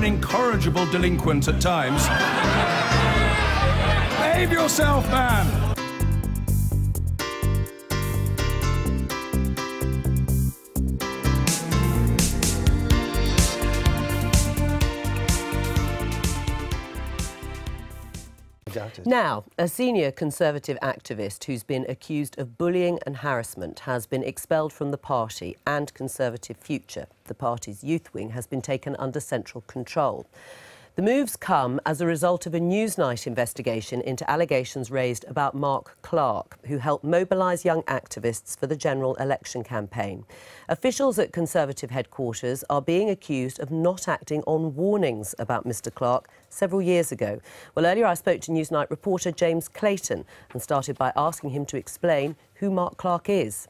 an incorrigible delinquent at times. Behave yourself, man! Now, a senior Conservative activist who's been accused of bullying and harassment has been expelled from the party, and Conservative Future, the party's youth wing, has been taken under central control. The moves come as a result of a Newsnight investigation into allegations raised about Mark Clarke, who helped mobilise young activists for the general election campaign. Officials at Conservative headquarters are being accused of not acting on warnings about Mr Clarke several years ago. Well, earlier I spoke to Newsnight reporter James Clayton and started by asking him to explain who Mark Clarke is.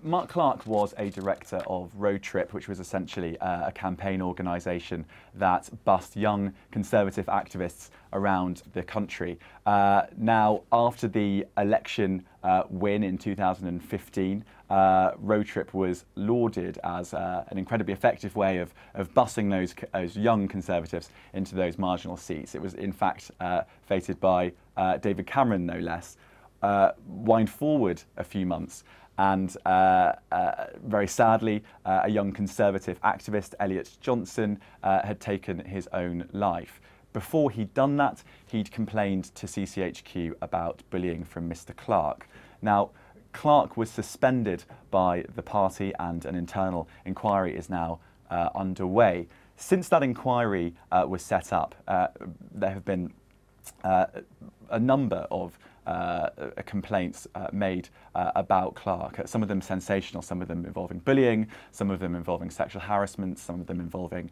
Mark Clarke was a director of Roadtrip, which was essentially a campaign organisation that bussed young Conservative activists around the country. Now, after the election win in 2015, Roadtrip was lauded as an incredibly effective way of bussing those young Conservatives into those marginal seats. It was, in fact, fated by David Cameron, no less. Wind forward a few months, and very sadly, a young Conservative activist, Elliot Johnson, had taken his own life. Before he'd done that, he'd complained to CCHQ about bullying from Mr Clarke. Now, Clarke was suspended by the party and an internal inquiry is now underway. Since that inquiry was set up, there have been a number of complaints made about Clarke, some of them sensational, some of them involving bullying, some of them involving sexual harassment, some of them involving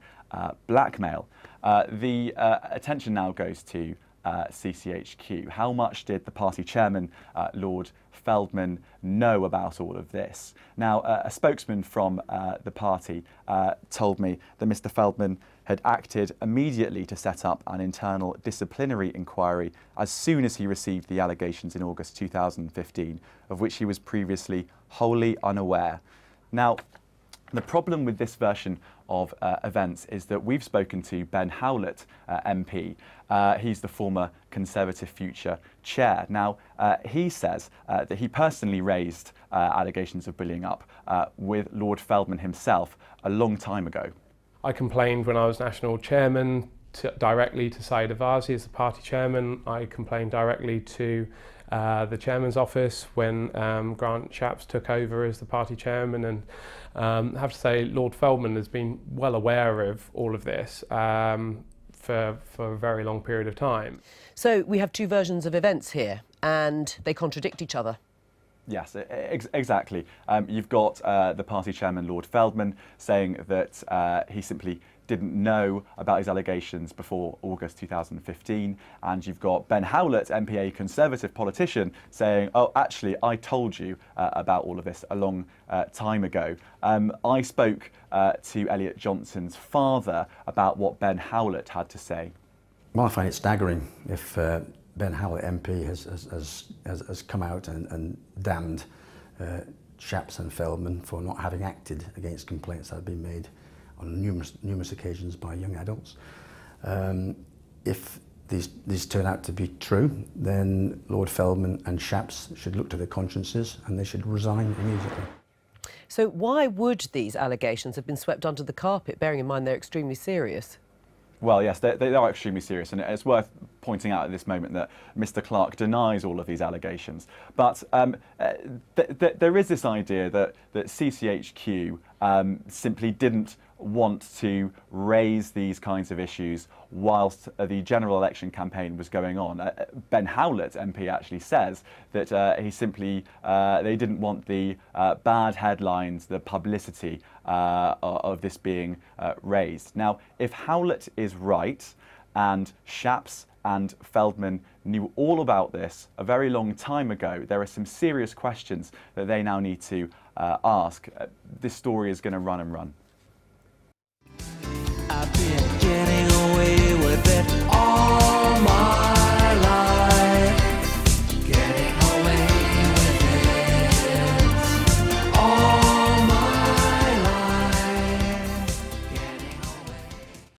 blackmail. The attention now goes to CCHQ. How much did the party chairman, Lord Feldman, know about all of this? Now, a spokesman from the party told me that Mr Feldman had acted immediately to set up an internal disciplinary inquiry as soon as he received the allegations in August 2015, of which he was previously wholly unaware. Now, the problem with this version of events is that we've spoken to Ben Howlett, MP. He's the former Conservative Future chair. Now, he says that he personally raised allegations of bullying up with Lord Feldman himself a long time ago. I complained when I was national chairman directly to Saeed Avazi as the party chairman. I complained directly to the chairman's office when Grant Shapps took over as the party chairman, and I have to say Lord Feldman has been well aware of all of this for a very long period of time. So we have two versions of events here and they contradict each other. Yes, exactly. You've got the party chairman, Lord Feldman, saying that he simply didn't know about his allegations before August 2015, and you've got Ben Howlett, MP, a Conservative politician, saying, oh, actually, I told you about all of this a long time ago. I spoke to Elliot Johnson's father about what Ben Howlett had to say. Well, I find it staggering if Ben Howlett MP has come out and damned Shapps and Feldman for not having acted against complaints that have been made on numerous occasions by young adults. If these turn out to be true, then Lord Feldman and Shapps should look to their consciences and they should resign immediately. So why would these allegations have been swept under the carpet, bearing in mind they're extremely serious? Well, yes, they are extremely serious, and it's worth pointing out at this moment that Mr Clarke denies all of these allegations. But there is this idea that CCHQ simply didn't want to raise these kinds of issues whilst the general election campaign was going on. Ben Howlett, MP, actually says that he simply, they didn't want the bad headlines, the publicity of this being raised. Now, if Howlett is right, and Shapps and Feldman knew all about this a very long time ago, there are some serious questions that they now need to ask. This story is going to run and run.